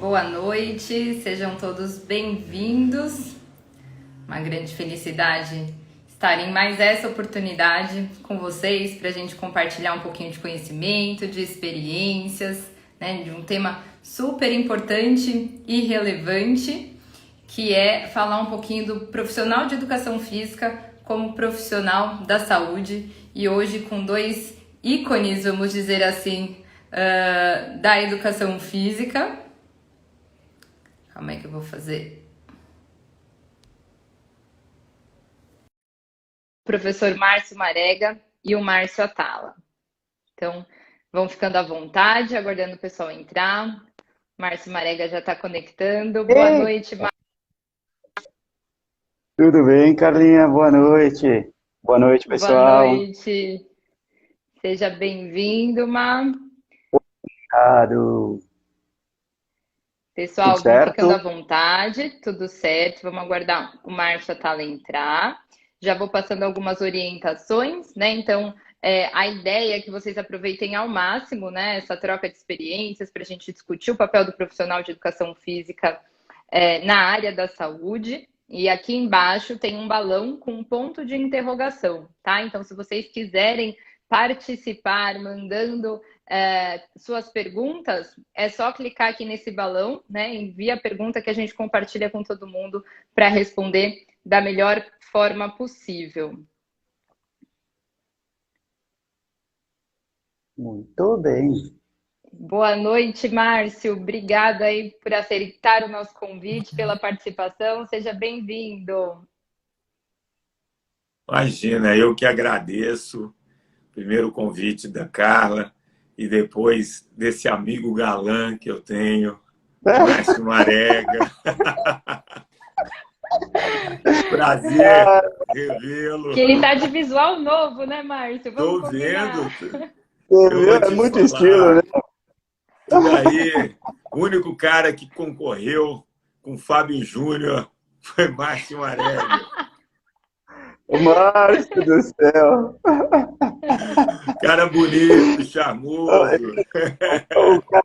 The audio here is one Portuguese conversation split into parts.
Boa noite, sejam todos bem-vindos. Uma grande felicidade estar em mais essa oportunidade com vocês para a gente compartilhar um pouquinho de conhecimento, de experiências, né, de um tema super importante e relevante, que é falar um pouquinho do profissional de educação física como profissional da saúde. E hoje com dois ícones, vamos dizer assim, da educação física. Como é que eu vou fazer? O professor Márcio Marega e o Márcio Atala. Então, vão ficando à vontade, aguardando o pessoal entrar. Márcio Marega já está conectando. Boa Ei, noite, Márcio. tudo bem, Carlinha? Boa noite. Boa noite, Boa pessoal. noite. Seja bem-vindo, Má. Obrigado. Tudo Pessoal, vão ficando à certo? vontade, tudo certo. Vamos aguardar o Márcio Atala entrar. Já vou passando algumas orientações, né? Então, a ideia é que vocês aproveitem ao máximo, né, essa troca de experiências para a gente discutir o papel do profissional de educação física na área da saúde. E aqui embaixo tem um balão com um ponto de interrogação, tá? Então, se vocês quiserem participar, mandando suas perguntas, é só clicar aqui nesse balão, né? Envia a pergunta que a gente compartilha com todo mundo para responder da melhor forma possível. Muito bem. Boa noite, Márcio. Obrigada aí por aceitar o nosso convite, pela participação. Seja bem-vindo. Imagina, eu que agradeço. Primeiro o convite da Carla e depois desse amigo galã que eu tenho, Márcio Marega. Prazer revê-lo. Que ele tá de visual novo, né, Márcio? Vamos Estou combinar. vendo. Você Eu viu? vou É te muito estilo, né? falar. E daí, o único cara que concorreu com Fábio Júnior foi Márcio Marega. O Márcio do céu. Cara bonito, charmoso. O cara,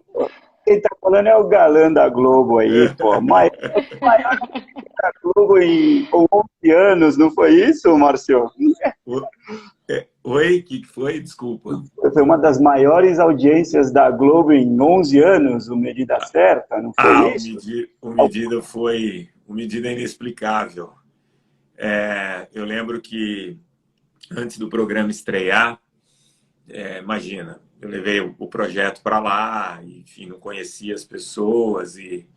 quem tá falando é o galã da Globo aí, pô. Maior da Globo com 11 anos, não foi isso, Márcio? Oi, o que foi? Desculpa. Foi uma das maiores audiências da Globo em 11 anos, o Medida Certa, não foi isso? O Medida foi o Medida inexplicável. Eu lembro que antes do programa estrear, imagina, eu levei o projeto para lá, enfim, não conhecia as pessoas e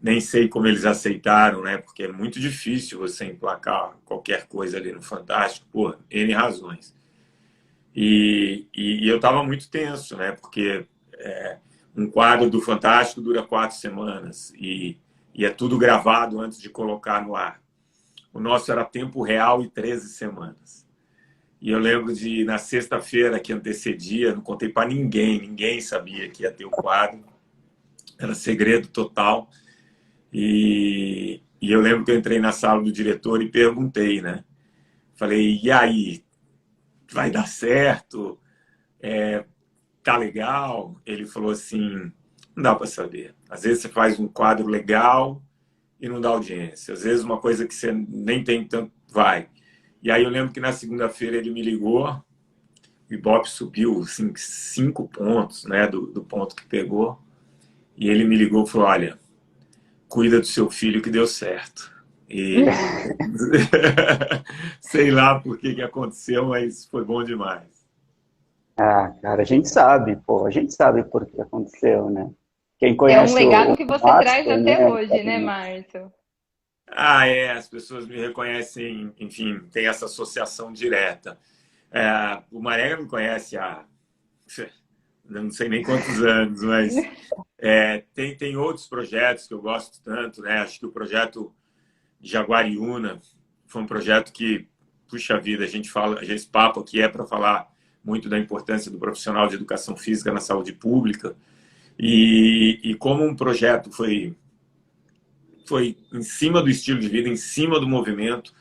nem sei como eles aceitaram, né? Porque é muito difícil você emplacar qualquer coisa ali no Fantástico, por N razões. E eu estava muito tenso, né? Porque um quadro do Fantástico dura 4 semanas e é tudo gravado antes de colocar no ar. O nosso era tempo real e 13 semanas. E eu lembro de, na sexta-feira que antecedia, não contei para ninguém, ninguém sabia que ia ter o quadro. Era segredo total. E eu lembro que eu entrei na sala do diretor e perguntei, né? Falei, e aí? Vai dar certo? Tá legal? Ele falou assim, não dá para saber. Às vezes você faz um quadro legal e não dá audiência. Às vezes uma coisa que você nem tem tanto vai. E aí eu lembro que na segunda-feira ele me ligou, o Ibope subiu assim, 5 pontos, né, do ponto que pegou. E ele me ligou e falou, olha, cuida do seu filho que deu certo. E sei lá por que aconteceu, mas foi bom demais. Ah, cara, a gente sabe, pô, a gente sabe por que aconteceu, né? Quem É um conhece legado o que você traz Márcio, até né? hoje, né, Márcio? As pessoas me reconhecem, enfim, tem essa associação direta. O Marega me conhece há não sei nem quantos anos, mas tem outros projetos que eu gosto tanto, né? Acho que o projeto Jaguariúna foi um projeto que, puxa vida, a gente fala, esse papo aqui é para falar muito da importância do profissional de educação física na saúde pública e como um projeto foi em cima do estilo de vida, em cima do movimento,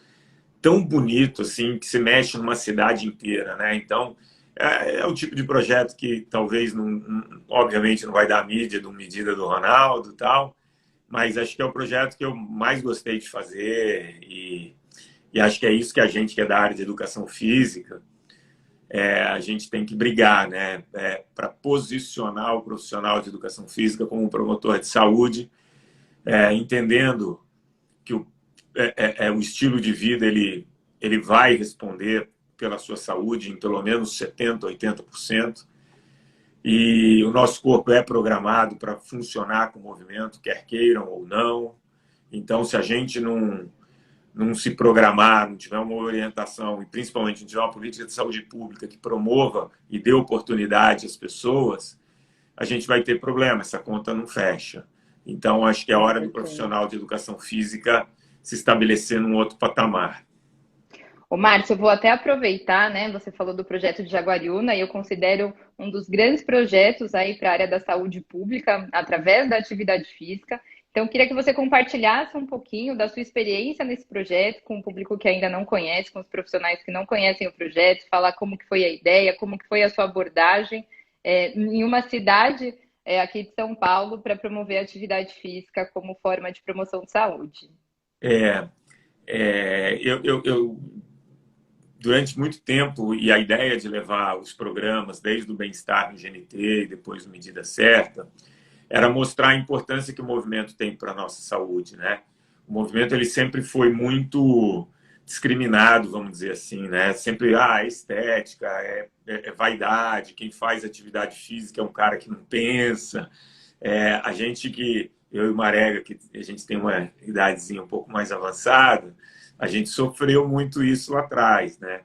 tão bonito assim, que se mexe numa cidade inteira, né? Então, É o tipo de projeto que talvez, obviamente, não vai dar a mídia de uma medida do Ronaldo e tal, mas acho que é o projeto que eu mais gostei de fazer e acho que é isso que a gente que é da área de educação física, a gente tem que brigar, né? Para posicionar o profissional de educação física como um promotor de saúde, entendendo que o estilo de vida ele vai responder pela sua saúde em pelo menos 70%, 80%. E o nosso corpo é programado para funcionar com o movimento, quer queiram ou não. Então, se a gente não se programar, não tiver uma orientação e principalmente não tiver uma política de saúde pública que promova e dê oportunidade às pessoas, a gente vai ter problema, essa conta não fecha. Então, acho que é hora do profissional de educação física se estabelecer num outro patamar. Ô, Márcio, eu vou até aproveitar, né? Você falou do projeto de Jaguariúna e eu considero um dos grandes projetos aí para a área da saúde pública através da atividade física. Então, eu queria que você compartilhasse um pouquinho da sua experiência nesse projeto com o público que ainda não conhece, com os profissionais que não conhecem o projeto, falar como que foi a ideia, como que foi a sua abordagem em uma cidade aqui de São Paulo para promover a atividade física como forma de promoção de saúde. Eu durante muito tempo, e a ideia de levar os programas, desde o bem-estar no GNT e depois no Medida Certa, era mostrar a importância que o movimento tem para a nossa saúde, né? O movimento ele sempre foi muito discriminado, vamos dizer assim, né? Sempre, estética, vaidade, quem faz atividade física é um cara que não pensa. A gente eu e o Marega, que a gente tem uma idadezinha um pouco mais avançada, a gente sofreu muito isso lá atrás, né?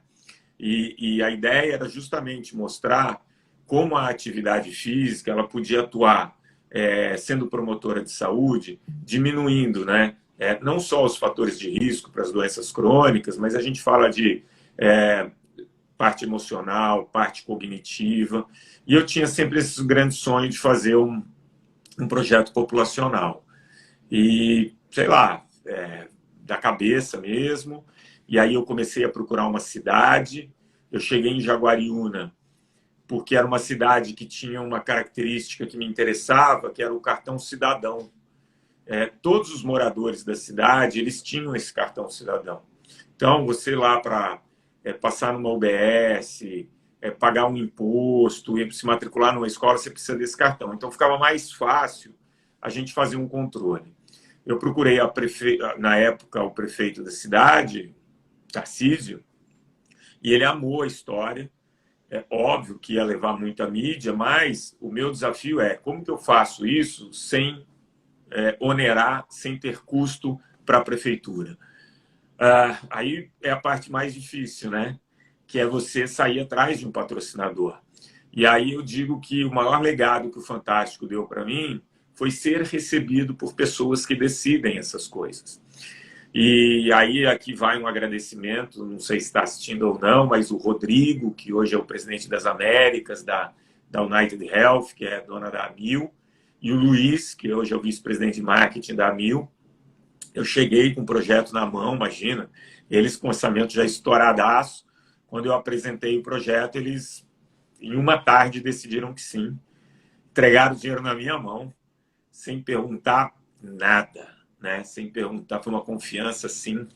E a ideia era justamente mostrar como a atividade física ela podia atuar sendo promotora de saúde, diminuindo, né? Não só os fatores de risco para as doenças crônicas, mas a gente fala de parte emocional, parte cognitiva. E eu tinha sempre esse grande sonho de fazer um projeto populacional. E, sei lá, da cabeça mesmo. E aí eu comecei a procurar uma cidade. Eu cheguei em Jaguariúna, porque era uma cidade que tinha uma característica que me interessava, que era o cartão cidadão. Todos os moradores da cidade, eles tinham esse cartão cidadão. Então, você lá para passar numa UBS, pagar um imposto, se matricular numa escola, você precisa desse cartão. Então, ficava mais fácil a gente fazer um controle. Eu procurei na época o prefeito da cidade, Tarcísio, e ele amou a história. É óbvio que ia levar muita mídia, mas o meu desafio é como que eu faço isso sem onerar, sem ter custo para a prefeitura. Aí é a parte mais difícil, né? Que é você sair atrás de um patrocinador. E aí eu digo que o maior legado que o Fantástico deu para mim foi ser recebido por pessoas que decidem essas coisas. E aí aqui vai um agradecimento, não sei se está assistindo ou não, mas o Rodrigo, que hoje é o presidente das Américas, da United Health, que é dona da Amil, e o Luiz, que hoje é o vice-presidente de marketing da Amil. Eu cheguei com o projeto na mão, imagina, eles com orçamento já estouradaço. Quando eu apresentei o projeto, eles, em uma tarde, decidiram que sim. Entregaram o dinheiro na minha mão, sem perguntar nada, né? Sem perguntar, foi uma confiança, assim,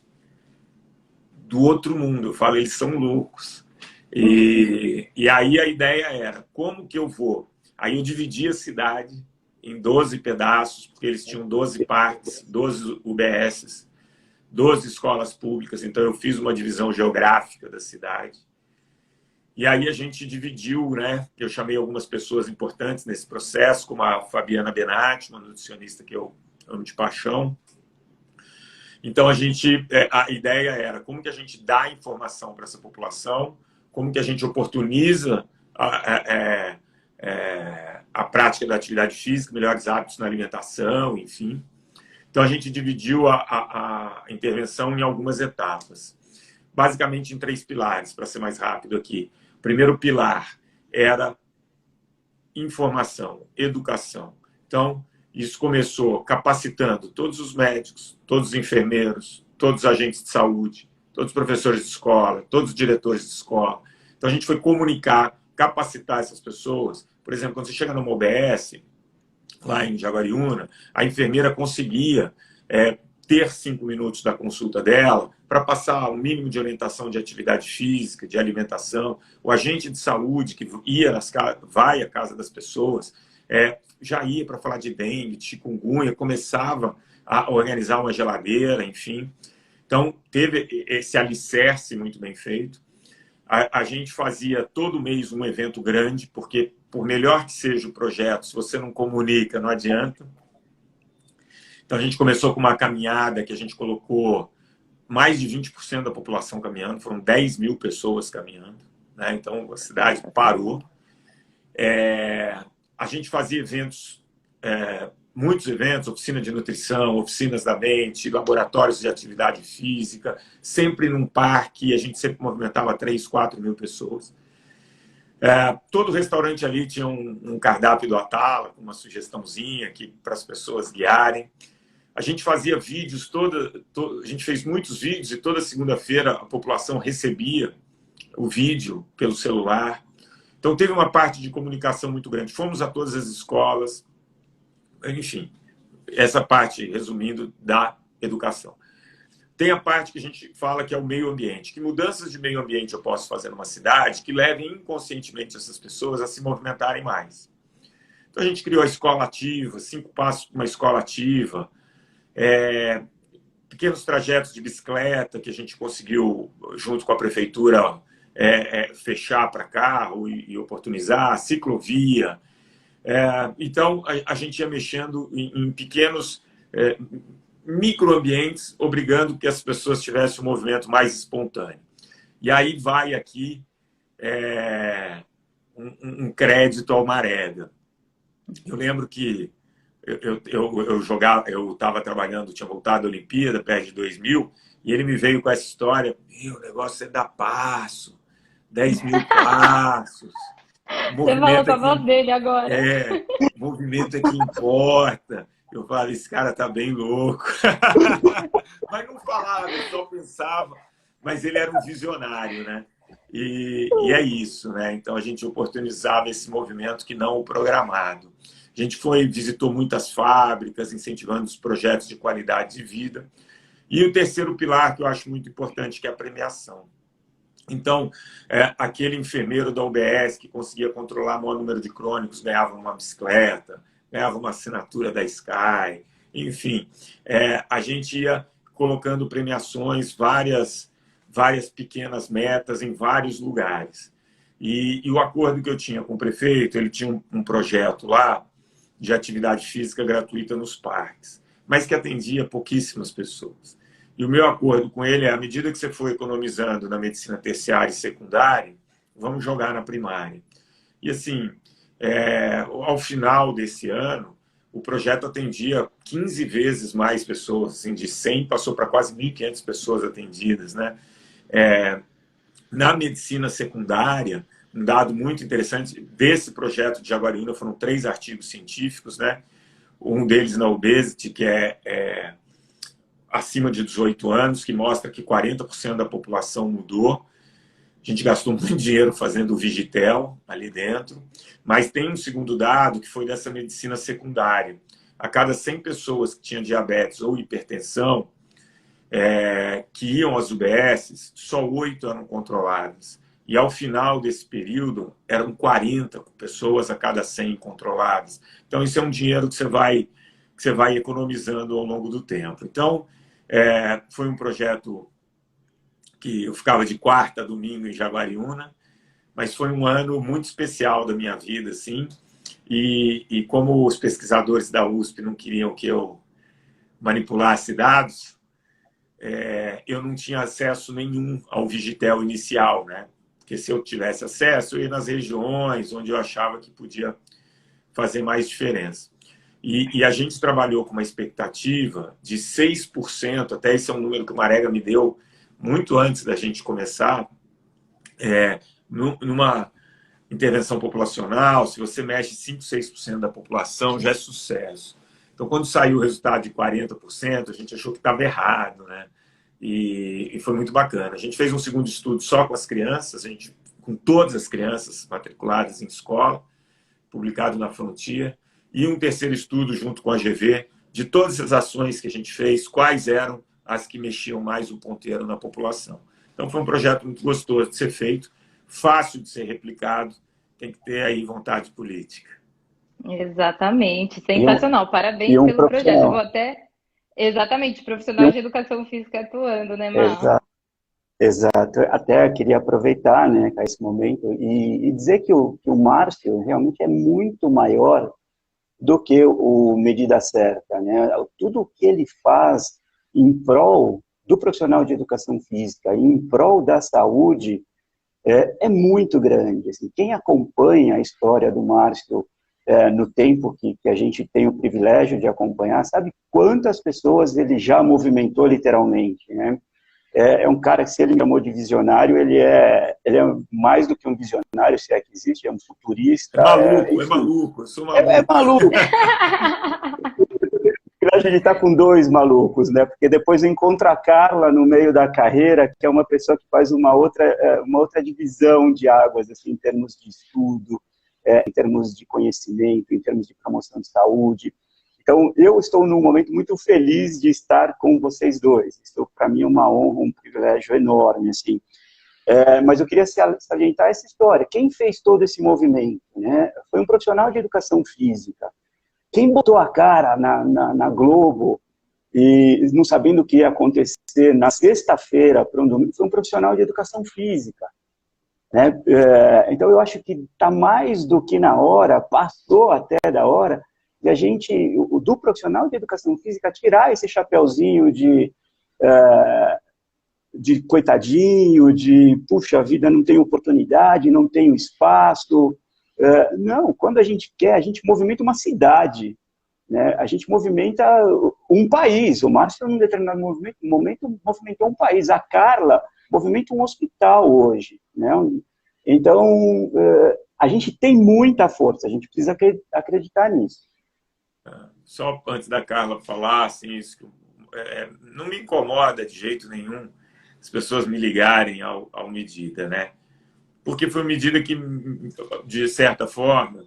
do outro mundo. Eu falo, eles são loucos. E aí a ideia era, como que eu vou? Aí eu dividi a cidade em 12 pedaços, porque eles tinham 12 parques, 12 UBSs, 12 escolas públicas, então eu fiz uma divisão geográfica da cidade. E aí a gente dividiu, né? Eu chamei algumas pessoas importantes nesse processo, como a Fabiana Benatti, uma nutricionista que eu amo de paixão. Então a ideia era como que a gente dá informação para essa população, como que a gente oportuniza a prática da atividade física, melhores hábitos na alimentação, enfim. Então, a gente dividiu a intervenção em algumas etapas. Basicamente em 3 pilares, para ser mais rápido aqui. O primeiro pilar era informação, educação. Então, isso começou capacitando todos os médicos, todos os enfermeiros, todos os agentes de saúde, todos os professores de escola, todos os diretores de escola. Então, a gente foi comunicar capacitar essas pessoas. Por exemplo, quando você chega numa OBS, lá em Jaguariúna, a enfermeira conseguia ter 5 minutos da consulta dela para passar o mínimo de orientação de atividade física, de alimentação. O agente de saúde que vai à casa das pessoas, já ia para falar de dengue, de chikungunya, começava a organizar uma geladeira, enfim. Então, teve esse alicerce muito bem feito. A gente fazia todo mês um evento grande, porque, por melhor que seja o projeto, se você não comunica, não adianta. Então, a gente começou com uma caminhada que a gente colocou mais de 20% da população caminhando, foram 10 mil pessoas caminhando, né? Então, a cidade parou. A gente fazia eventos, muitos eventos, oficina de nutrição, oficinas da mente, laboratórios de atividade física, sempre num parque, a gente sempre movimentava 3, 4 mil pessoas. Todo restaurante ali tinha um cardápio do Atala, com uma sugestãozinha para as pessoas guiarem. A gente fazia vídeos, a gente fez muitos vídeos e toda segunda-feira a população recebia o vídeo pelo celular. Então teve uma parte de comunicação muito grande. Fomos a todas as escolas, enfim, essa parte, resumindo, da educação. Tem a parte que a gente fala que é o meio ambiente. Que mudanças de meio ambiente eu posso fazer numa cidade que levem inconscientemente essas pessoas a se movimentarem mais. Então a gente criou a escola ativa, 5 passos para uma escola ativa, pequenos trajetos de bicicleta que a gente conseguiu, junto com a prefeitura, fechar para carro e oportunizar, ciclovia. Então, a gente ia mexendo em pequenos microambientes, obrigando que as pessoas tivessem um movimento mais espontâneo. E aí vai aqui um crédito ao Marega. Eu lembro que eu estava trabalhando, tinha voltado da Olimpíada, perto de 2000, e ele me veio com essa história: o negócio é dar passo, 10 mil passos. Você falou com a voz dele agora. Movimento é que importa. Eu falei, esse cara tá bem louco. Mas não falava, eu só pensava. Mas ele era um visionário, né? E é isso, né? Então a gente oportunizava esse movimento que não o programado. A gente visitou muitas fábricas, incentivando os projetos de qualidade de vida. E o terceiro pilar que eu acho muito importante, que é a premiação. Então, aquele enfermeiro da UBS que conseguia controlar o maior número de crônicos ganhava uma bicicleta, ganhava uma assinatura da Sky, enfim. A gente ia colocando premiações, várias pequenas metas em vários lugares. E o acordo que eu tinha com o prefeito, ele tinha um projeto lá de atividade física gratuita nos parques, mas que atendia pouquíssimas pessoas. E o meu acordo com ele à medida que você for economizando na medicina terciária e secundária, vamos jogar na primária. E assim, ao final desse ano, o projeto atendia 15 vezes mais pessoas, assim, de 100 passou para quase 1.500 pessoas atendidas, né? Na medicina secundária, um dado muito interessante desse projeto de Jaguariúna foram 3 artigos científicos, né? Um deles na Obesity, que é acima de 18 anos, que mostra que 40% da população mudou. A gente gastou muito dinheiro fazendo o Vigitel ali dentro, mas tem um segundo dado que foi dessa medicina secundária. A cada 100 pessoas que tinham diabetes ou hipertensão, que iam às UBSs, só 8 eram controladas. E ao final desse período, eram 40 pessoas a cada 100 controladas. Então, isso é um dinheiro que você vai economizando ao longo do tempo. Então, foi um projeto que eu ficava de quarta a domingo em Jaguariúna, mas foi um ano muito especial da minha vida, assim. E como os pesquisadores da USP não queriam que eu manipulasse dados, eu não tinha acesso nenhum ao Vigitel inicial, né? Porque se eu tivesse acesso, eu ia nas regiões onde eu achava que podia fazer mais diferença. E a gente trabalhou com uma expectativa de 6%, até esse é um número que o Marega me deu muito antes da gente começar, numa intervenção populacional, se você mexe 5%, 6% da população, já é sucesso. Então, quando saiu o resultado de 40%, a gente achou que estava errado, né? E foi muito bacana. A gente fez um segundo estudo só com as crianças, a gente com todas as crianças matriculadas em escola, publicado na Frontier, e um terceiro estudo junto com a GV de todas as ações que a gente fez, quais eram as que mexiam mais o ponteiro na população. Então, foi um projeto muito gostoso de ser feito, fácil de ser replicado, tem que ter aí vontade política. Exatamente, sensacional. Parabéns pelo projeto. Eu vou até... Exatamente, profissional de educação física atuando, né, Mar? Exato. Até queria aproveitar, né, esse momento e dizer que o Márcio realmente é muito maior do que o Medida Certa, né? Tudo o que ele faz em prol do profissional de educação física, em prol da saúde, é muito grande. Assim, quem acompanha a história do Márcio no tempo que a gente tem o privilégio de acompanhar, sabe quantas pessoas ele já movimentou literalmente, né? É um cara que, se ele me chamou de visionário, ele é mais do que um visionário, se é que existe, é um futurista. É maluco, eu sou maluco. É maluco. A gente está com dois malucos, né? Porque depois encontra a Carla no meio da carreira, que é uma pessoa que faz uma outra divisão de águas, assim, em termos de estudo, em termos de conhecimento, em termos de promoção de saúde. Então, eu estou num momento muito feliz de estar com vocês dois. Isso, para mim, é uma honra, um privilégio enorme, assim. Mas eu queria salientar essa história. Quem fez todo esse movimento, né? Foi um profissional de educação física. Quem botou a cara na Globo, e não sabendo o que ia acontecer na sexta-feira para um domingo, foi um profissional de educação física. Né? Então, eu acho que está mais do que na hora, passou até da hora, e a gente, do profissional de educação física, tirar esse chapéuzinho de coitadinho, de puxa, a vida não tem oportunidade, não tem espaço. Não, quando a gente quer, a gente movimenta uma cidade, né? A gente movimenta um país. O Márcio, num determinado momento, movimentou um país. A Carla movimenta um hospital hoje, né? Então, a gente tem muita força, a gente precisa acreditar nisso. Só antes da Carla falar, assim, isso, não me incomoda de jeito nenhum as pessoas me ligarem ao Medida, né? Porque foi uma medida que, de certa forma,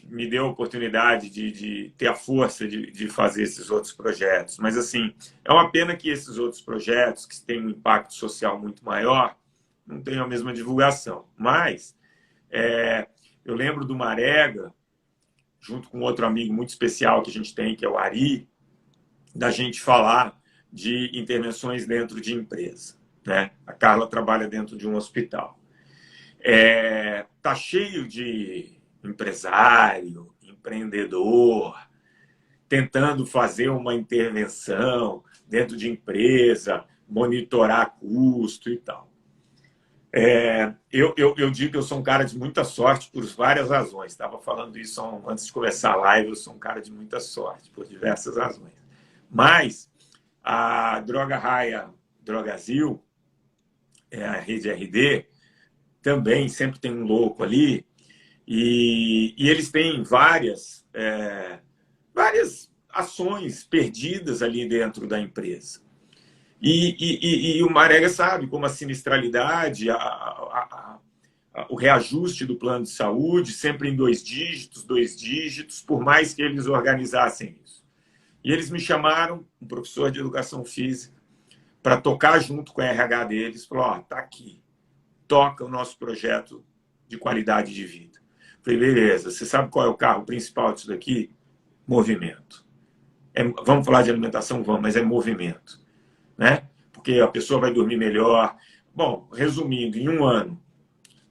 me deu a oportunidade de ter a força de fazer esses outros projetos. Mas, assim, é uma pena que esses outros projetos, que têm um impacto social muito maior, não tenham a mesma divulgação. Mas eu lembro do Marega, junto com outro amigo muito especial que a gente tem, que é o Ari, da gente falar de intervenções dentro de empresa, né? A Carla trabalha dentro de um hospital. Tá cheio de empresário, empreendedor, tentando fazer uma intervenção dentro de empresa, monitorar custo e tal. Eu digo que eu sou um cara de muita sorte por várias razões. Estava falando isso antes de começar a live, eu sou um cara de muita sorte por diversas razões. Mas a Droga Raia Drogazil, a rede RD, também sempre tem um louco ali, e eles têm várias ações perdidas ali dentro da empresa. E o Marega sabe como a sinistralidade, o reajuste do plano de saúde, sempre em 2 dígitos, por mais que eles organizassem isso. E eles me chamaram, um professor de educação física, para tocar junto com a RH deles. Falou, tá aqui, toca o nosso projeto de qualidade de vida. Falei, beleza, você sabe qual é o carro principal disso daqui? Movimento. Vamos falar de alimentação? Vamos, mas é movimento. Né? Porque a pessoa vai dormir melhor. Bom, resumindo, em 1 ano,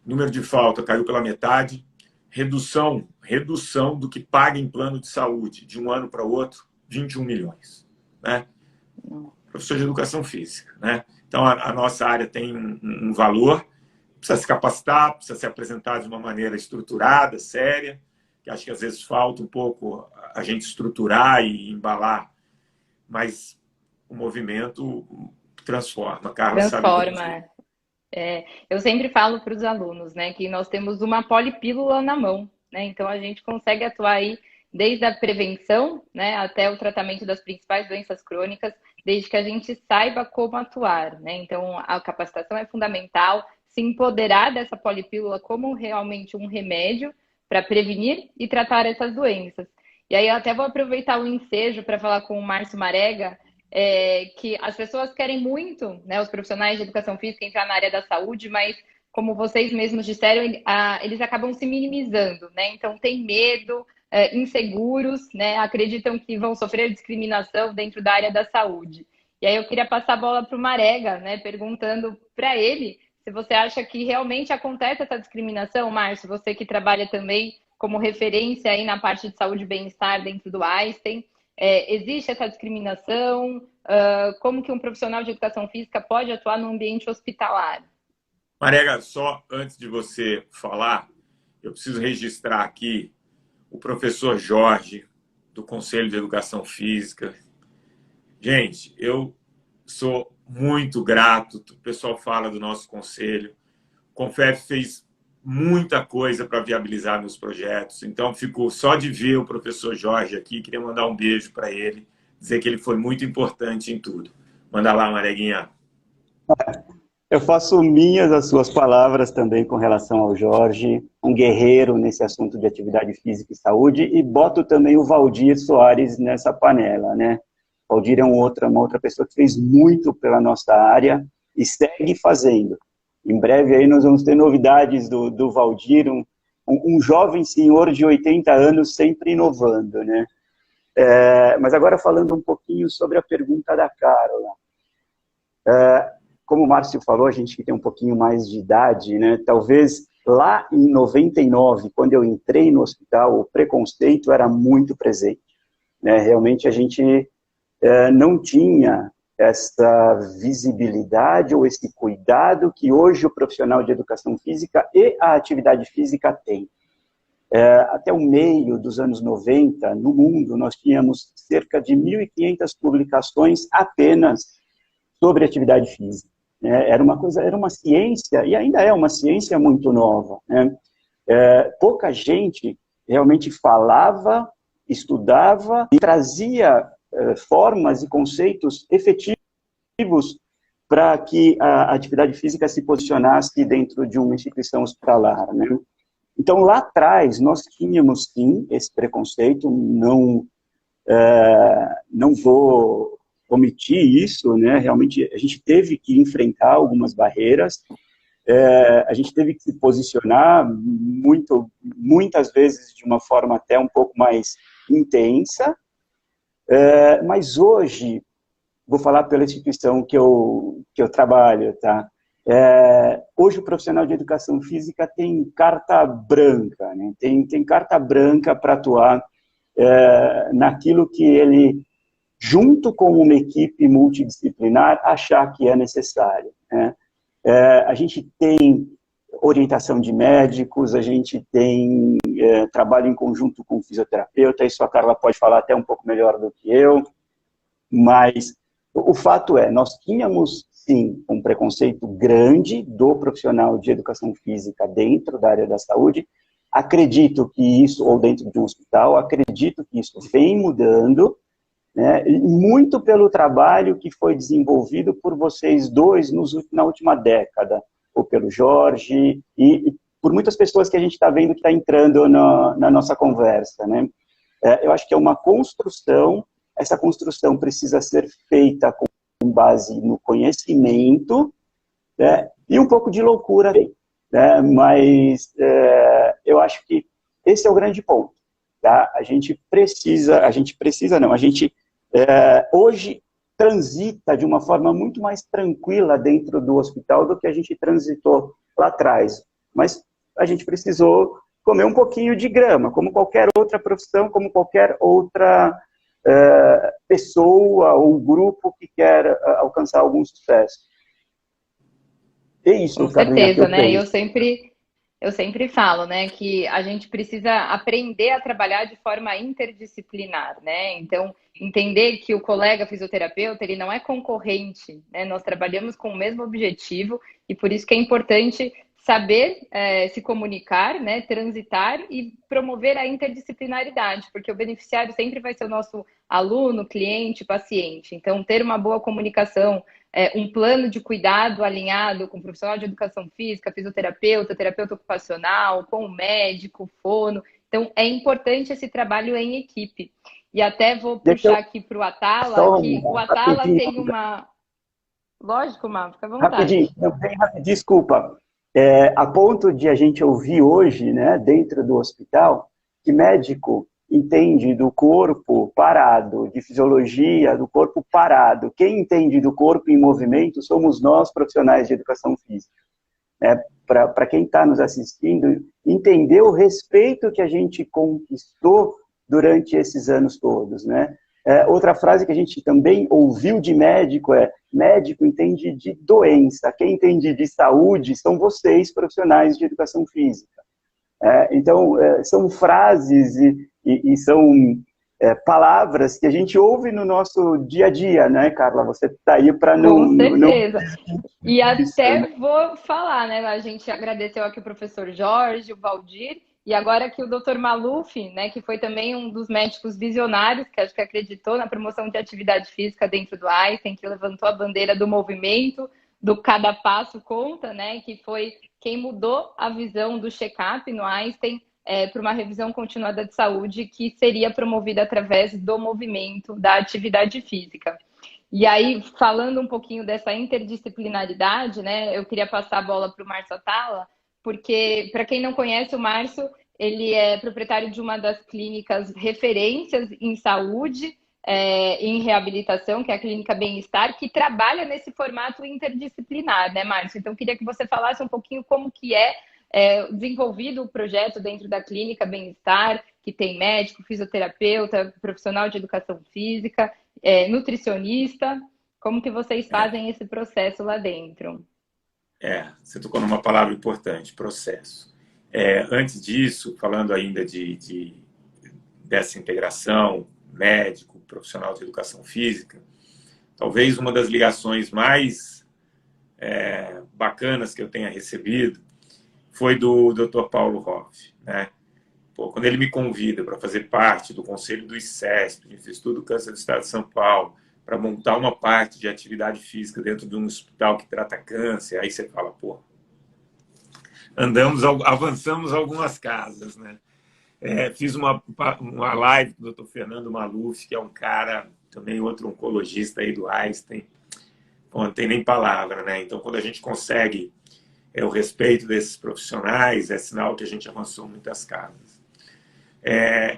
o número de falta caiu pela metade, redução do que paga em plano de saúde, de um ano para o outro, 21 milhões. Né? Professor de educação física. Né? Então, a nossa área tem um valor, precisa se capacitar, precisa se apresentar de uma maneira estruturada, séria, que acho que às vezes falta um pouco a gente estruturar e embalar, mas o movimento transforma. Carla Transforma. Sabe Eu sempre falo para os alunos, né, que nós temos uma polipílula na mão, né? Então a gente consegue atuar aí desde a prevenção, né, até o tratamento das principais doenças crônicas, desde que a gente saiba como atuar, né? Então a capacitação é fundamental, se empoderar dessa polipílula como realmente um remédio para prevenir e tratar essas doenças. E aí eu até vou aproveitar o ensejo para falar com o Márcio Marega, que as pessoas querem muito, né, os profissionais de educação física entrar na área da saúde, mas como vocês mesmos disseram, eles acabam se minimizando, né? Então tem medo, inseguros, né? Acreditam que vão sofrer discriminação dentro da área da saúde. E aí eu queria passar a bola para o Marega, né? Perguntando para ele se você acha que realmente acontece essa discriminação, Márcio, você que trabalha também como referência aí na parte de saúde e bem-estar dentro do Einstein. Existe essa discriminação? Como que um profissional de educação física pode atuar no ambiente hospitalar? Marega, só antes de você falar, eu preciso registrar aqui o professor Jorge, do Conselho de Educação Física. Gente, eu sou muito grato. O pessoal fala do nosso conselho. O Confef fez muita coisa para viabilizar meus projetos. Então, fico só de ver o professor Jorge aqui. Queria mandar um beijo para ele, dizer que ele foi muito importante em tudo. Manda lá, Mareguinha. Eu faço minhas as suas palavras também com relação ao Jorge, um guerreiro nesse assunto de atividade física e saúde, e boto também o Valdir Soares nessa panela, né? O Valdir é uma outra pessoa que fez muito pela nossa área e segue fazendo. Em breve aí nós vamos ter novidades do Valdir, um jovem senhor de 80 anos sempre inovando, né? Mas agora falando um pouquinho sobre a pergunta da Carla. Como o Márcio falou, a gente que tem um pouquinho mais de idade, né? Talvez lá em 99, quando eu entrei no hospital, o preconceito era muito presente, né? Realmente a gente não tinha essa visibilidade ou esse cuidado que hoje o profissional de educação física e a atividade física tem. Até o meio dos anos 90, no mundo, nós tínhamos cerca de 1.500 publicações apenas sobre atividade física. Era uma ciência, e ainda é uma ciência muito nova, né? Pouca gente realmente falava, estudava e trazia formas e conceitos efetivos para que a atividade física se posicionasse dentro de uma instituição hospitalar, né? Então, lá atrás, nós tínhamos, sim, esse preconceito, não vou omitir isso, né? Realmente a gente teve que enfrentar algumas barreiras, a gente teve que se posicionar muitas vezes de uma forma até um pouco mais intensa, mas hoje, vou falar pela instituição que eu trabalho, tá? Hoje o profissional de educação física tem carta branca, né? Tem carta branca para atuar naquilo que ele, junto com uma equipe multidisciplinar, achar que é necessário, né? A gente tem orientação de médicos, a gente tem trabalho em conjunto com o fisioterapeuta, isso a Carla pode falar até um pouco melhor do que eu, mas o fato é, nós tínhamos, sim, um preconceito grande do profissional de educação física dentro da área da saúde. Acredito que isso, ou dentro de um hospital, acredito que isso vem mudando, né, muito pelo trabalho que foi desenvolvido por vocês dois na última década, ou pelo Jorge, e por muitas pessoas que a gente está vendo que está entrando na nossa conversa, né? Eu acho que é uma construção, essa construção precisa ser feita com base no conhecimento, né, e um pouco de loucura, né, mas eu acho que esse é o grande ponto, tá? A gente hoje transita de uma forma muito mais tranquila dentro do hospital do que a gente transitou lá atrás, mas a gente precisou comer um pouquinho de grama, como qualquer outra profissão, como qualquer outra pessoa ou grupo que quer alcançar algum sucesso. É isso, com certeza, né? Eu sempre falo, né, que a gente precisa aprender a trabalhar de forma interdisciplinar, né? Então, entender que o colega fisioterapeuta, ele não é concorrente, né? Nós trabalhamos com o mesmo objetivo e por isso que é importante saber se comunicar, né, transitar e promover a interdisciplinaridade, porque o beneficiário sempre vai ser o nosso aluno, cliente, paciente. Então, ter uma boa comunicação um plano de cuidado alinhado com o profissional de educação física, fisioterapeuta, terapeuta ocupacional, com o médico, fono. Então, é importante esse trabalho em equipe. E até vou Deixa eu puxar aqui para o Atala, só que o Atala rapidinho, tem uma... Lógico, Má, fica à rapidinho, vontade. não, bem rapidinho, desculpa. A ponto de a gente ouvir hoje, né, dentro do hospital, que médico entende do corpo parado, de fisiologia do corpo parado. Quem entende do corpo em movimento somos nós, profissionais de educação física. Para quem está nos assistindo, entender o respeito que a gente conquistou durante esses anos todos, né? Outra frase que a gente também ouviu de médico é: médico entende de doença, quem entende de saúde são vocês, profissionais de educação física. Então, são frases e são palavras que a gente ouve no nosso dia a dia, né, Carla? Você está aí para não... Com certeza. E isso, até né? vou falar, né? A gente agradeceu aqui o professor Jorge, o Valdir, e agora aqui o Dr. Maluf, né, que foi também um dos médicos visionários, que acho que acreditou na promoção de atividade física dentro do Einstein, que levantou a bandeira do movimento, do cada passo conta, né, que foi quem mudou a visão do check-up no Einstein para uma revisão continuada de saúde que seria promovida através do movimento, da atividade física. E aí, falando um pouquinho dessa interdisciplinaridade, né, eu queria passar a bola para o Márcio Atala, porque, para quem não conhece, o Márcio, ele é proprietário de uma das clínicas referências em saúde, em reabilitação, que é a Clínica Bem-Estar, que trabalha nesse formato interdisciplinar, né, Márcio? Então, eu queria que você falasse um pouquinho como que desenvolvido o projeto dentro da Clínica Bem-Estar, que tem médico, fisioterapeuta, profissional de educação física, nutricionista. Como que vocês fazem esse processo lá dentro? Você tocou numa palavra importante, processo. Antes disso, falando ainda dessa integração médico, profissional de educação física, talvez uma das ligações mais bacanas que eu tenha recebido foi do Dr. Paulo Hoff, né? Quando ele me convida para fazer parte do conselho do ICESP, do Instituto do Câncer do Estado de São Paulo, para montar uma parte de atividade física dentro de um hospital que trata câncer, aí você fala, avançamos algumas casas, né? Fiz uma live com o Dr. Fernando Maluf, que é um cara, também outro oncologista aí do Einstein. Não tem nem palavra, né? Então, quando a gente consegue o respeito desses profissionais, é sinal que a gente avançou muitas casas.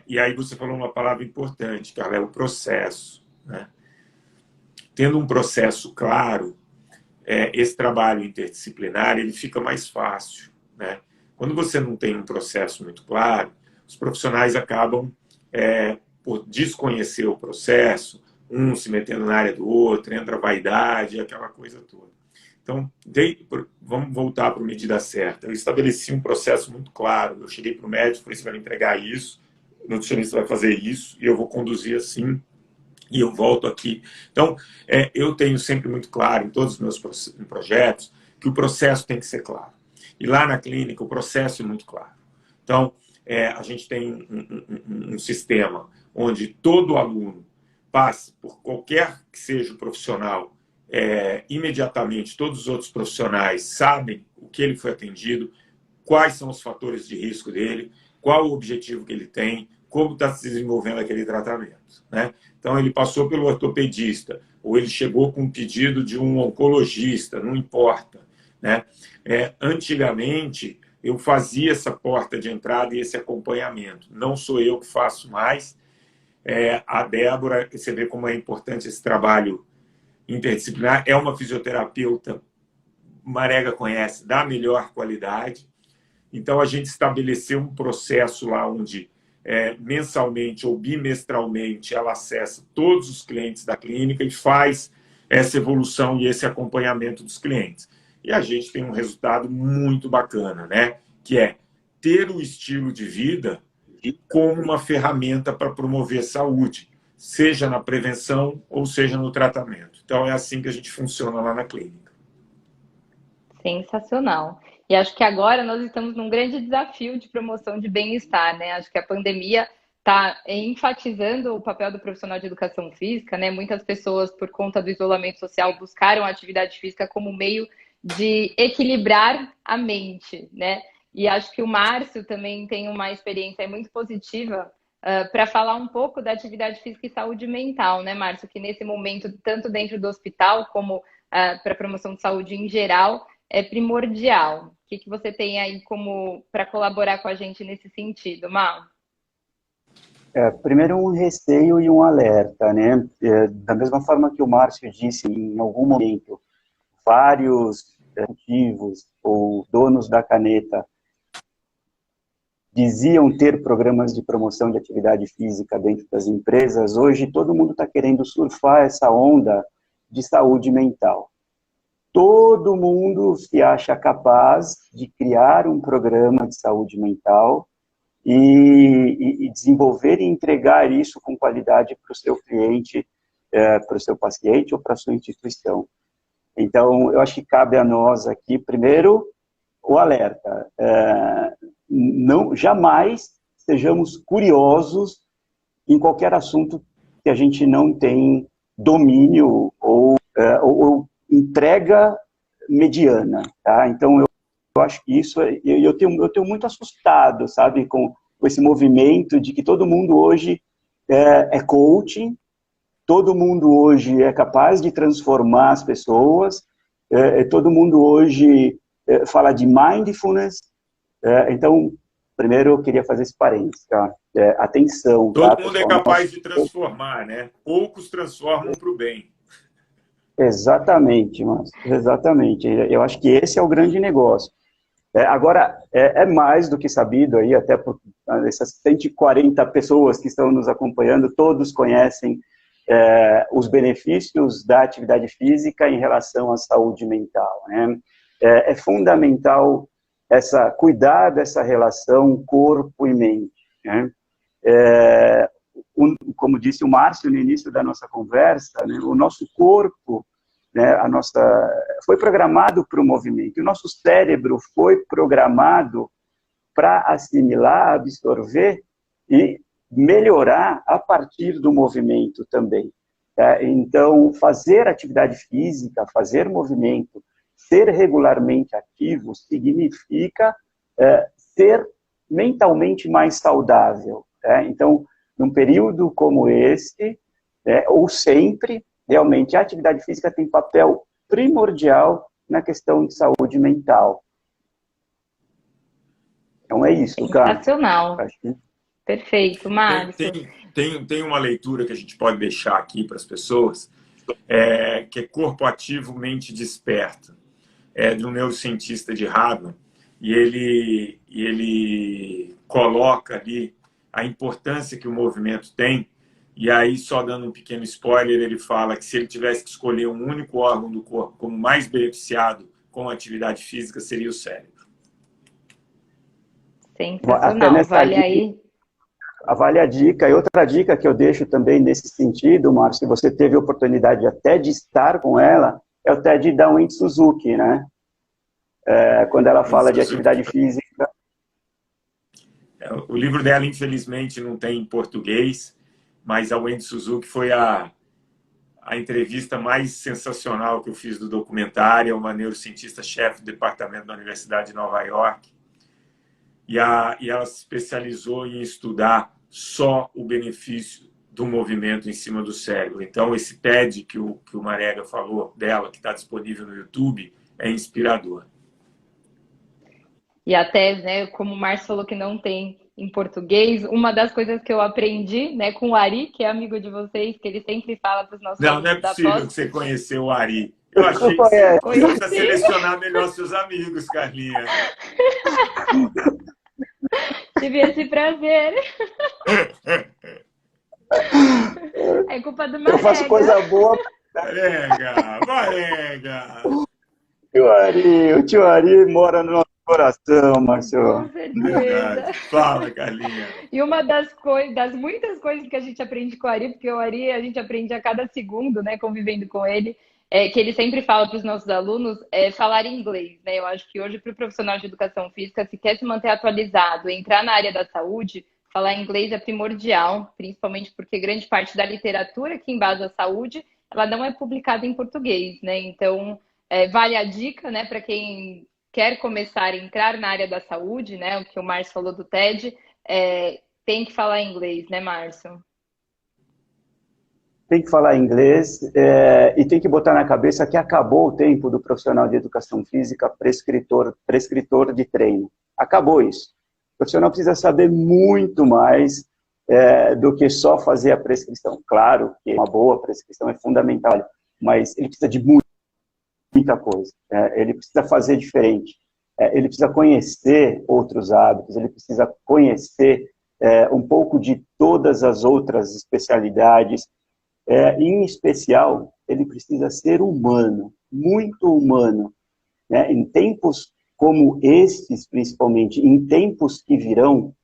E aí você falou uma palavra importante, cara, é o processo, né? Tendo um processo claro, esse trabalho interdisciplinar ele fica mais fácil, né? Quando você não tem um processo muito claro, os profissionais acabam por desconhecer o processo, um se metendo na área do outro, entra a vaidade, aquela coisa toda. Então, vamos voltar para a medida certa. Eu estabeleci um processo muito claro. Eu cheguei para o médico, falei, você vai me entregar isso, o nutricionista vai fazer isso, e eu vou conduzir assim, e eu volto aqui. Então, eu tenho sempre muito claro, em todos os meus projetos, que o processo tem que ser claro. E lá na clínica, o processo é muito claro. Então, a gente tem um sistema onde todo aluno passa por qualquer que seja o profissional, imediatamente todos os outros profissionais sabem o que ele foi atendido, quais são os fatores de risco dele, qual o objetivo que ele tem, como está se desenvolvendo aquele tratamento, né? Então, ele passou pelo ortopedista, ou ele chegou com um pedido de um oncologista, não importa, né? Antigamente, eu fazia essa porta de entrada e esse acompanhamento. Não sou eu que faço mais. A Débora, você vê como é importante esse trabalho interdisciplinar, é uma fisioterapeuta, Marega conhece, da melhor qualidade. Então, a gente estabeleceu um processo lá onde, mensalmente ou bimestralmente, ela acessa todos os clientes da clínica e faz essa evolução e esse acompanhamento dos clientes. E a gente tem um resultado muito bacana, né? Que é ter o estilo de vida como uma ferramenta para promover saúde, seja na prevenção ou seja no tratamento. Então, é assim que a gente funciona lá na clínica. Sensacional. E acho que agora nós estamos num grande desafio de promoção de bem-estar, né? Acho que a pandemia está enfatizando o papel do profissional de educação física, né? Muitas pessoas, por conta do isolamento social, buscaram a atividade física como meio de equilibrar a mente, né? E acho que o Márcio também tem uma experiência muito positiva para falar um pouco da atividade física e saúde mental, né, Márcio? Que nesse momento, tanto dentro do hospital como para a promoção de saúde em geral, é primordial. O que você tem aí como para colaborar com a gente nesse sentido, Mal? Primeiro um receio e um alerta, né? Da mesma forma que o Márcio disse em algum momento, vários executivos ou donos da caneta diziam ter programas de promoção de atividade física dentro das empresas, hoje todo mundo está querendo surfar essa onda de saúde mental. Todo mundo se acha capaz de criar um programa de saúde mental e desenvolver e entregar isso com qualidade para o seu cliente, para o seu paciente ou para a sua instituição. Então, eu acho que cabe a nós aqui, primeiro, o alerta. Não, jamais sejamos curiosos em qualquer assunto que a gente não tem domínio ou entrega mediana, tá? Então, eu acho que isso, eu tenho muito assustado, sabe, com esse movimento de que todo mundo hoje é coaching, todo mundo hoje é capaz de transformar as pessoas, todo mundo hoje fala de mindfulness. Então, primeiro eu queria fazer esse parênteses, tá? Atenção. Todo tá, mundo pessoal? é capaz de transformar, né? Poucos transformam para o bem. Exatamente, Márcio, exatamente. Eu acho que esse é o grande negócio. Agora, é mais do que sabido aí, até por essas 140 pessoas que estão nos acompanhando, todos conhecem os benefícios da atividade física em relação à saúde mental, né? É fundamental cuidar dessa relação corpo e mente, né? Como disse o Márcio no início da nossa conversa, né, o nosso corpo, né, foi programado para o movimento, o nosso cérebro foi programado para assimilar, absorver e melhorar a partir do movimento também. Então, fazer atividade física, fazer movimento, ser regularmente ativo, significa ser mentalmente mais saudável. Então, num período como esse, ou sempre, realmente, a atividade física tem papel primordial na questão de saúde mental. Então é isso, cara. Sensacional. Perfeito, Márcio. Tem uma leitura que a gente pode deixar aqui para as pessoas, que é Corpo Ativo, Mente Desperta, de um neurocientista de Harvard, e ele coloca ali a importância que o movimento tem, e aí, só dando um pequeno spoiler, ele fala que se ele tivesse que escolher um único órgão do corpo como mais beneficiado com a atividade física, seria o cérebro. Sensacional, vale aí. Vale a dica. E outra dica que eu deixo também nesse sentido, Márcio, se você teve a oportunidade até de estar com ela, é o TED da Wendy Suzuki, né? Quando ela fala de atividade física. O livro dela, infelizmente, não tem em português, mas a Wendy Suzuki foi a entrevista mais sensacional que eu fiz do documentário. É uma neurocientista-chefe do departamento da Universidade de Nova York. E ela se especializou em estudar só o benefício do movimento em cima do cérebro. Então, esse TED que o Marega falou dela, que está disponível no YouTube, é inspirador. E até, né, como o Márcio falou que não tem em português, uma das coisas que eu aprendi, né, com o Ari, que é amigo de vocês, que ele sempre fala para os nossos alunos da pós. Não é possível que você conheceu o Ari. Eu achei que você precisa selecionar melhor seus amigos, Carlinha. Tive esse prazer. É culpa do Marega. Eu faço coisa boa. Marega. O tio Ari mora no nosso coração, Marcelo. Com certeza. Fala, Carlinha. E uma das muitas coisas que a gente aprende com o Ari, porque o Ari a gente aprende a cada segundo, né, convivendo com ele, que ele sempre fala para os nossos alunos, falar inglês, né? Eu acho que hoje, para o profissional de educação física, se quer se manter atualizado, entrar na área da saúde, falar inglês é primordial, principalmente porque grande parte da literatura que embasa a saúde, ela não é publicada em português, né? Então, vale a dica, né, para quem quer começar a entrar na área da saúde, né? O que o Márcio falou do TED, tem que falar inglês, né, Márcio? Tem que falar inglês e tem que botar na cabeça que acabou o tempo do profissional de educação física prescritor de treino. Acabou isso. O profissional precisa saber muito mais do que só fazer a prescrição. Claro que uma boa prescrição é fundamental, mas ele precisa de muita coisa. Ele precisa fazer diferente. Ele precisa conhecer outros hábitos, ele precisa conhecer um pouco de todas as outras especialidades. Em especial, ele precisa ser humano, muito humano. Né? Em tempos como estes, principalmente, em tempos que virão,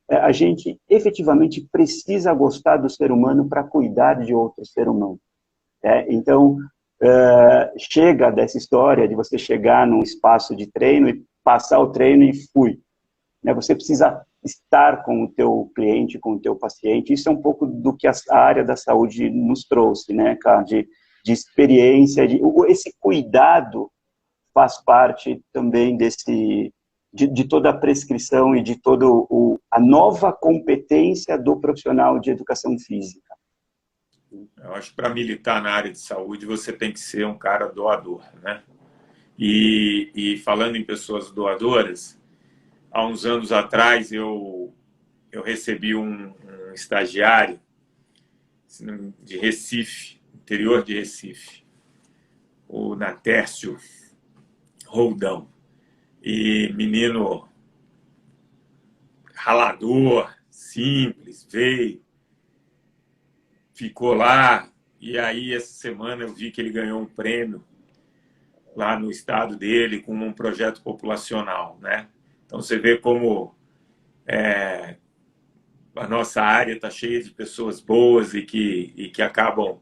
a gente efetivamente precisa gostar do ser humano para cuidar de outro ser humano. Então, chega dessa história de você chegar num espaço de treino e passar o treino e fui. Você precisa estar com o teu cliente, com o teu paciente. Isso é um pouco do que a área da saúde nos trouxe, né, cara? De experiência, esse cuidado faz parte também de toda a prescrição e de toda a nova competência do profissional de educação física. Eu acho que para militar na área de saúde você tem que ser um cara doador, né? E falando em pessoas doadoras, há uns anos atrás eu recebi um estagiário de Recife, interior de Recife, o Natércio Roldão. E menino ralador, simples, veio, ficou lá, e aí essa semana eu vi que ele ganhou um prêmio lá no estado dele com um projeto populacional, né? Então você vê como a nossa área está cheia de pessoas boas e que acabam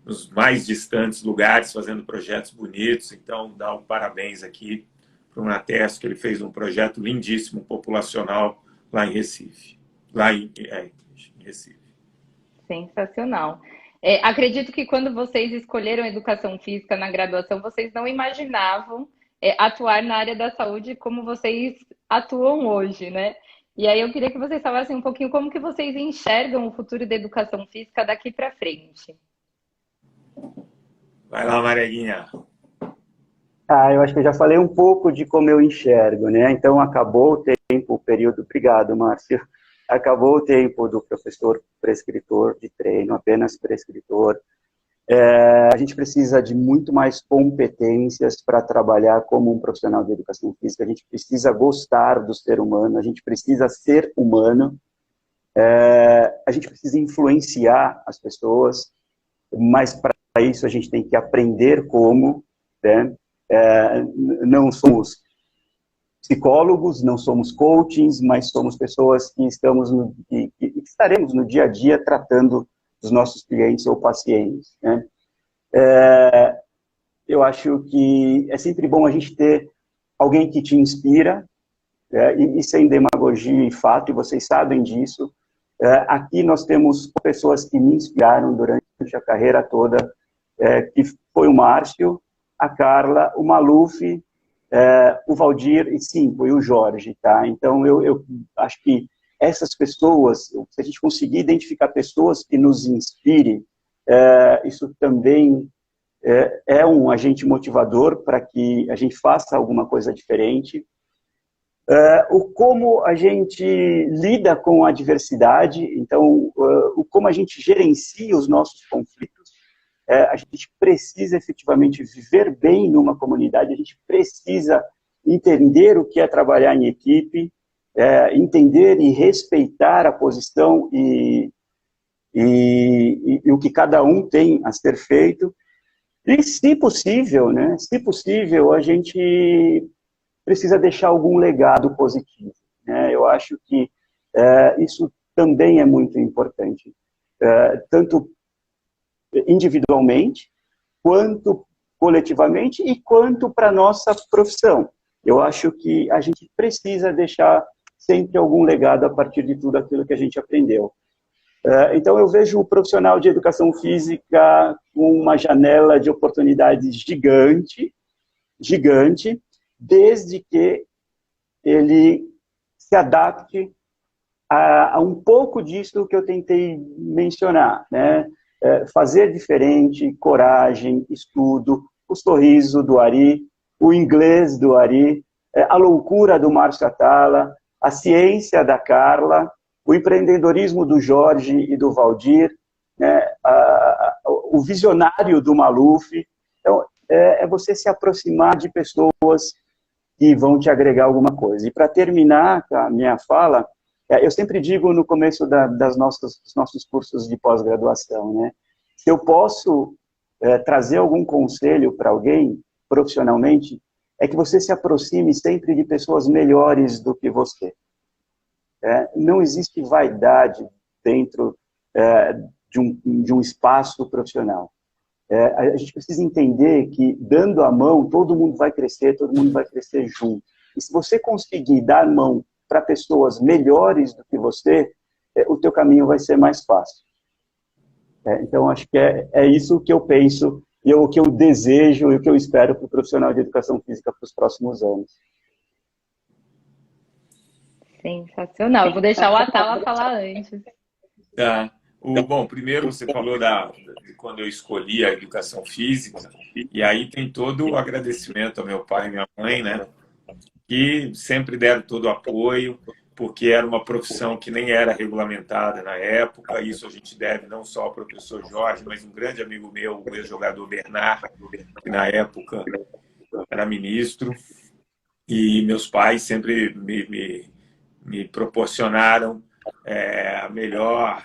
nos mais distantes lugares fazendo projetos bonitos. Então dá um parabéns aqui para o Natércio, que ele fez um projeto lindíssimo populacional lá em Recife. Em Recife. Sensacional. Acredito que quando vocês escolheram educação física na graduação, vocês não imaginavam atuar na área da saúde como vocês atuam hoje, né? E aí eu queria que vocês falassem um pouquinho como que vocês enxergam o futuro da educação física daqui para frente. Vai lá, Mareguinha. Eu acho que eu já falei um pouco de como eu enxergo, né? Então, acabou o tempo, o período... Obrigado, Márcio. Acabou o tempo do professor prescritor de treino, apenas prescritor. A gente precisa de muito mais competências para trabalhar como um profissional de educação física. A gente precisa gostar do ser humano, a gente precisa ser humano, a gente precisa influenciar as pessoas, mas para isso a gente tem que aprender como, né? Não somos psicólogos, não somos coachings, mas somos pessoas que estaremos no dia a dia tratando dos nossos clientes ou pacientes, né? Eu acho que é sempre bom a gente ter alguém que te inspira, e sem demagogia e fato, e vocês sabem disso. Aqui nós temos pessoas que me inspiraram durante a carreira toda, que foi o Márcio, a Carla, o Maluf, o Valdir e sim, foi o Jorge, tá? Então eu acho que essas pessoas, se a gente conseguir identificar pessoas que nos inspirem, isso também é um agente motivador para que a gente faça alguma coisa diferente. Como a gente lida com a diversidade, então, como a gente gerencia os nossos conflitos. A gente precisa efetivamente viver bem numa comunidade, a gente precisa entender o que é trabalhar em equipe, entender e respeitar a posição e o que cada um tem a ser feito. E, se possível, né, se possível, a gente precisa deixar algum legado positivo, né? Eu acho que isso também é muito importante, tanto individualmente, quanto coletivamente e quanto para a nossa profissão. Eu acho que a gente precisa deixar, sempre algum legado a partir de tudo aquilo que a gente aprendeu. Então, eu vejo o profissional de educação física com uma janela de oportunidades gigante, gigante, desde que ele se adapte a um pouco disso que eu tentei mencionar, né? Fazer diferente, coragem, estudo, o sorriso do Ari, o inglês do Ari, a loucura do Márcio Atala, a ciência da Carla, o empreendedorismo do Jorge e do Valdir, né? O visionário do Maluf. Então, é você se aproximar de pessoas que vão te agregar alguma coisa. E para terminar a minha fala, eu sempre digo no começo dos nossos cursos de pós-graduação, né? Se eu posso trazer algum conselho para alguém, profissionalmente, é que você se aproxime sempre de pessoas melhores do que você. Não existe vaidade dentro de um espaço profissional. A gente precisa entender que, dando a mão, todo mundo vai crescer junto. E se você conseguir dar mão para pessoas melhores do que você, o teu caminho vai ser mais fácil. Então, acho que é isso que eu penso, e o que eu desejo e o que eu espero para o profissional de educação física para os próximos anos. Sensacional. Vou deixar o Atala falar antes. Tá. Bom, primeiro você falou de quando eu escolhi a educação física, e aí tem todo o agradecimento ao meu pai e minha mãe, né? Que sempre deram todo o apoio, porque era uma profissão que nem era regulamentada na época. Isso a gente deve não só ao professor Jorge, mas um grande amigo meu, o ex-jogador Bernard, que na época era ministro, e meus pais sempre me proporcionaram a melhor,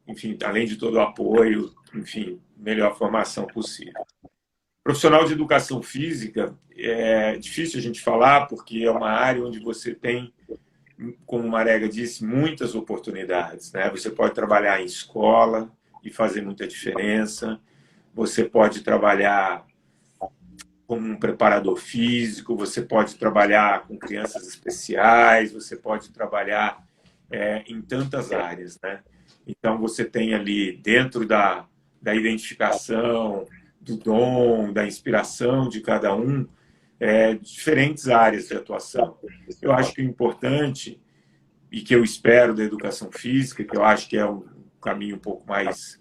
enfim, além de todo o apoio, enfim, melhor formação possível. Profissional de educação física é difícil a gente falar, porque é uma área onde você tem, como o Marega disse, muitas oportunidades, né? Você pode trabalhar em escola e fazer muita diferença, você pode trabalhar como um preparador físico, você pode trabalhar com crianças especiais, você pode trabalhar em tantas áreas, né? Então, você tem ali, dentro da identificação, do dom, da inspiração de cada um, diferentes áreas de atuação. Eu acho que o importante, e que eu espero da educação física, que eu acho que é um caminho um pouco mais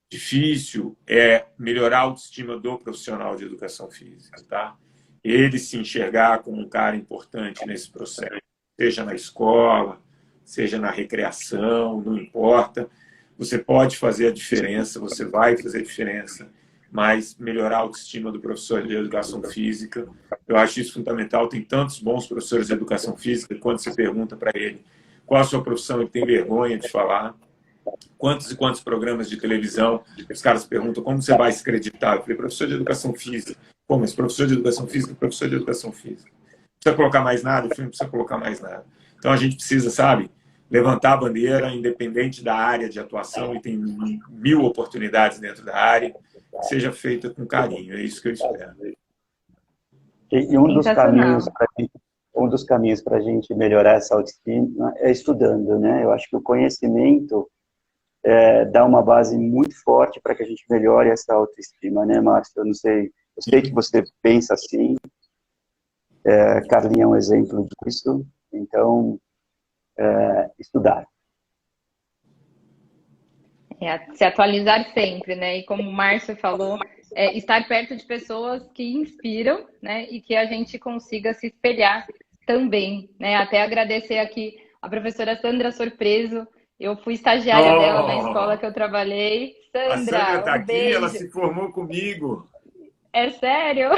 difícil, é melhorar a autoestima do profissional de educação física, tá? Ele se enxergar como um cara importante nesse processo, seja na escola, seja na recreação, não importa. Você pode fazer a diferença, você vai fazer a diferença, mas melhorar a autoestima do professor de educação física, eu acho isso fundamental. Tem tantos bons professores de educação física, quando você pergunta para ele qual a sua profissão, ele tem vergonha de falar. Quantos e quantos programas de televisão os caras perguntam como você vai se acreditar? Eu falei, professor de educação física. Pô, mas professor de educação física, professor de educação física. Precisa colocar mais nada? Eu falei, não precisa colocar mais nada. Então a gente precisa, sabe, levantar a bandeira, independente da área de atuação, e tem 1000 oportunidades dentro da área, que seja feita com carinho. É isso que eu espero. E um dos caminhos para a gente melhorar essa autoestima é estudando, né? Eu acho que o conhecimento dá uma base muito forte para que a gente melhore essa autoestima, né, Márcio? Eu não sei, eu sei que você pensa assim, Carlinha é um exemplo disso, então, estudar. Se atualizar sempre, né? E como o Márcio falou, estar perto de pessoas que inspiram, né? E que a gente consiga se espelhar também, né? Até agradecer aqui a professora Sandra Sorpreso. Eu fui estagiária dela na escola que eu trabalhei. Sandra, a Sandra está aqui, beijo. Ela se formou comigo. É sério?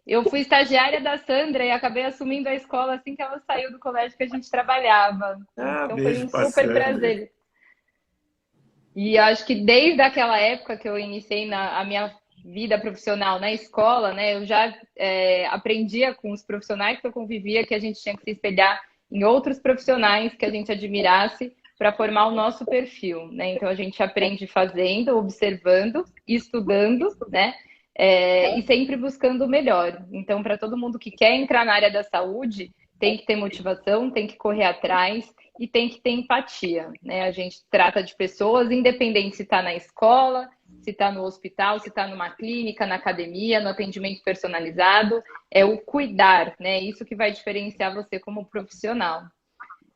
Eu fui estagiária da Sandra e acabei assumindo a escola assim que ela saiu do colégio que a gente trabalhava. Então foi um super prazer. E acho que desde aquela época que eu iniciei a minha vida profissional na escola, né, eu já aprendia com os profissionais que eu convivia que a gente tinha que se espelhar em outros profissionais que a gente admirasse para formar o nosso perfil, né? Então a gente aprende fazendo, observando, estudando, né? E sempre buscando o melhor. Então, para todo mundo que quer entrar na área da saúde, tem que ter motivação, tem que correr atrás e tem que ter empatia, né? A gente trata de pessoas, independente se está na escola, se está no hospital, se está numa clínica, na academia, no atendimento personalizado, é o cuidar, né? Isso que vai diferenciar você como profissional.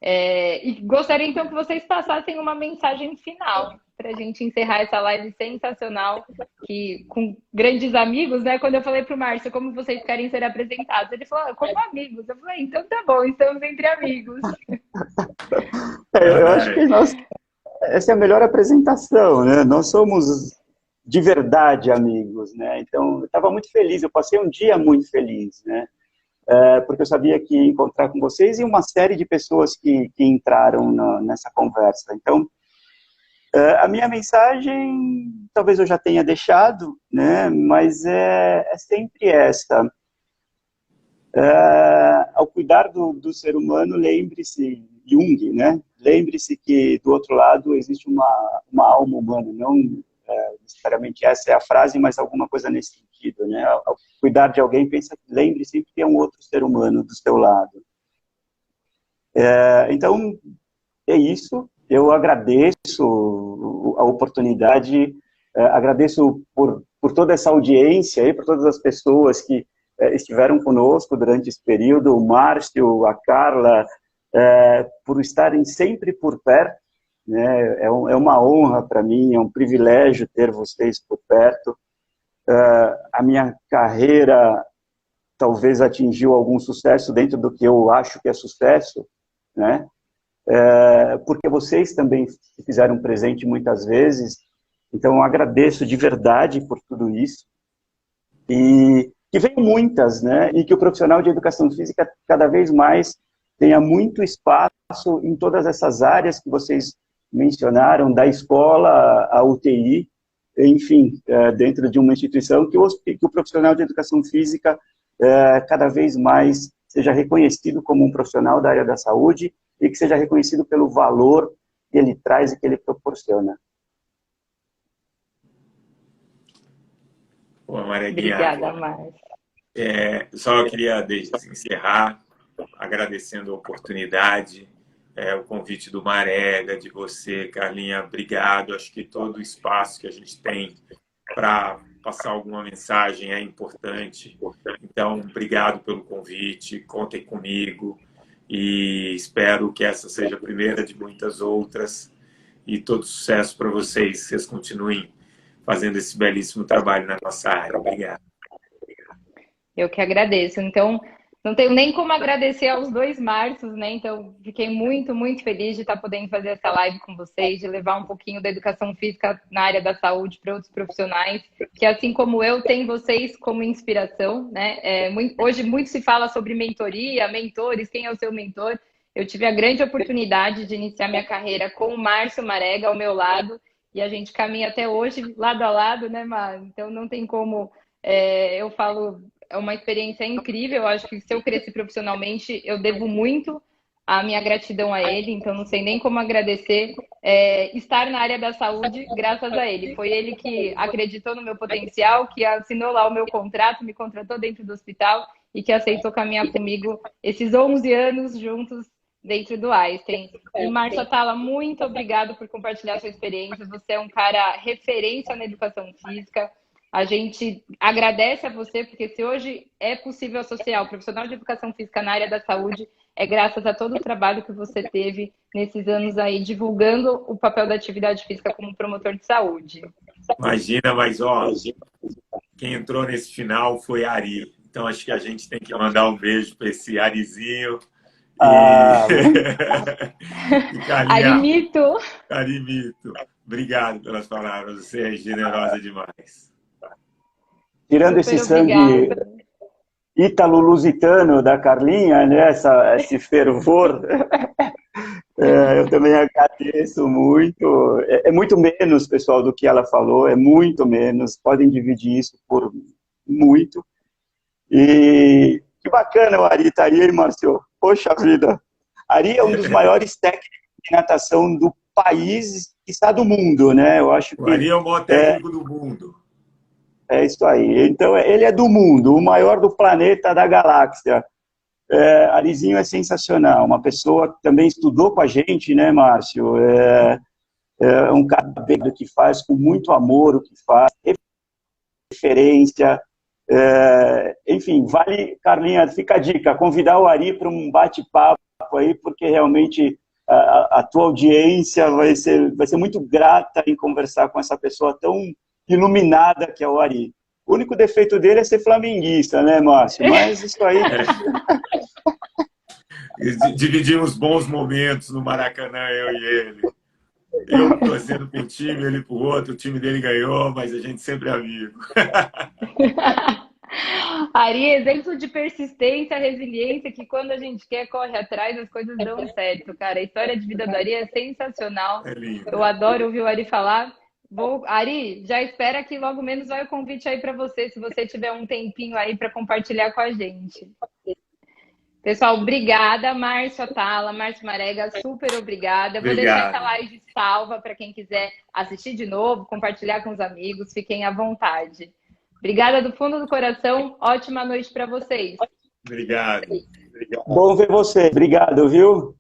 E gostaria então que vocês passassem uma mensagem final para a gente encerrar essa live sensacional, que com grandes amigos, né? Quando eu falei para o Márcio como vocês querem ser apresentados, ele falou, como amigos. Eu falei, então tá bom, estamos entre amigos. Eu acho que essa é a melhor apresentação, né? Nós somos de verdade amigos, né? Então, eu estava muito feliz, eu passei um dia muito feliz, né? Porque eu sabia que ia encontrar com vocês e uma série de pessoas que entraram nessa conversa. Então, a minha mensagem, talvez eu já tenha deixado, né? Mas é sempre essa. Ao cuidar do ser humano, lembre-se, Jung, né? Lembre-se que do outro lado existe uma alma humana, não necessariamente essa é a frase, mas alguma coisa nesse sentido, né? Ao cuidar de alguém, lembre sempre que é um outro ser humano do seu lado. Então, é isso. Eu agradeço a oportunidade, agradeço por toda essa audiência, por todas as pessoas que estiveram conosco durante esse período, o Márcio, a Carla, por estarem sempre por perto, né? É uma honra para mim, é um privilégio ter vocês por perto. A minha carreira talvez atingiu algum sucesso dentro do que eu acho que é sucesso, né? Porque vocês também se fizeram presente muitas vezes, então eu agradeço de verdade por tudo isso, e que venham muitas, né? E que o profissional de educação física cada vez mais tenha muito espaço em todas essas áreas que vocês mencionaram, da escola à UTI, enfim, dentro de uma instituição, que o profissional de educação física cada vez mais seja reconhecido como um profissional da área da saúde e que seja reconhecido pelo valor que ele traz e que ele proporciona. Pô, Mareguinha, Obrigada, Márcio. só queria encerrar agradecendo a oportunidade, o convite do Marega, de você, Carlinha, obrigado. Acho que todo o espaço que a gente tem para passar alguma mensagem é importante. Então, obrigado pelo convite, contem comigo e espero que essa seja a primeira de muitas outras e todo sucesso para vocês. Vocês continuem fazendo esse belíssimo trabalho na nossa área. Obrigado. Eu que agradeço. Então, não tenho nem como agradecer aos dois Márcios, né? Então, fiquei muito, muito feliz de estar podendo fazer essa live com vocês, de levar um pouquinho da educação física na área da saúde para outros profissionais, que assim como eu, tem vocês como inspiração, né? Hoje muito se fala sobre mentoria, mentores, quem é o seu mentor? Eu tive a grande oportunidade de iniciar minha carreira com o Márcio Marega ao meu lado, e a gente caminha até hoje lado a lado, né, Mar? Então, não tem como... eu falo... É uma experiência incrível. Eu acho que se eu cresci profissionalmente, eu devo muito a minha gratidão a ele. Então, não sei nem como agradecer estar na área da saúde graças a ele. Foi ele que acreditou no meu potencial, que assinou lá o meu contrato, me contratou dentro do hospital e que aceitou caminhar comigo esses 11 anos juntos dentro do Einstein. E, Márcio Atala, muito obrigado por compartilhar sua experiência. Você é um cara referência na educação física. A gente agradece a você, porque se hoje é possível associar o profissional de educação física na área da saúde, é graças a todo o trabalho que você teve nesses anos aí, divulgando o papel da atividade física como promotor de saúde. Imagina, mas ó, quem entrou nesse final foi a Ari. Então acho que a gente tem que mandar um beijo para esse Arizinho. Arimito. Arimito. Obrigado pelas palavras, você é generosa demais. Tirando esse sangue ítalo-lusitano da Carlinha, né, esse fervor, eu também agradeço muito. É muito menos, pessoal, do que ela falou, é muito menos. Podem dividir isso por muito. E que bacana o Ari tá aí, hein, Márcio? Poxa vida. Ari é um dos maiores técnicos de natação do país e está do mundo, né? Eu acho que o Ari é o maior técnico do mundo. É isso aí. Então, ele é do mundo, o maior do planeta, da galáxia. Arizinho é sensacional, uma pessoa que também estudou com a gente, né, Márcio? Um cara que faz com muito amor o que faz, referência, enfim, vale, Carlinha, fica a dica, convidar o Ari para um bate-papo aí, porque realmente a tua audiência vai ser muito grata em conversar com essa pessoa tão iluminada que é o Ari. O único defeito dele é ser flamenguista, né, Márcio? Mas isso aí... Dividimos bons momentos no Maracanã, eu e ele. Eu torcendo para um time, ele para o outro, o time dele ganhou, mas a gente sempre é amigo. Ari, exemplo de persistência, resiliência, que quando a gente quer, corre atrás, as coisas dão certo, cara. A história de vida do Ari é sensacional. É lindo. Eu adoro ouvir o Ari falar. Ari, já espera que logo menos vai o convite aí para você, se você tiver um tempinho aí para compartilhar com a gente. Pessoal, obrigada, Márcio Atala, Márcio Marega, super obrigada. Vou deixar essa live salva para quem quiser assistir de novo, compartilhar com os amigos, fiquem à vontade. Obrigada do fundo do coração, ótima noite para vocês. Obrigado. Bom ver você, obrigado, viu?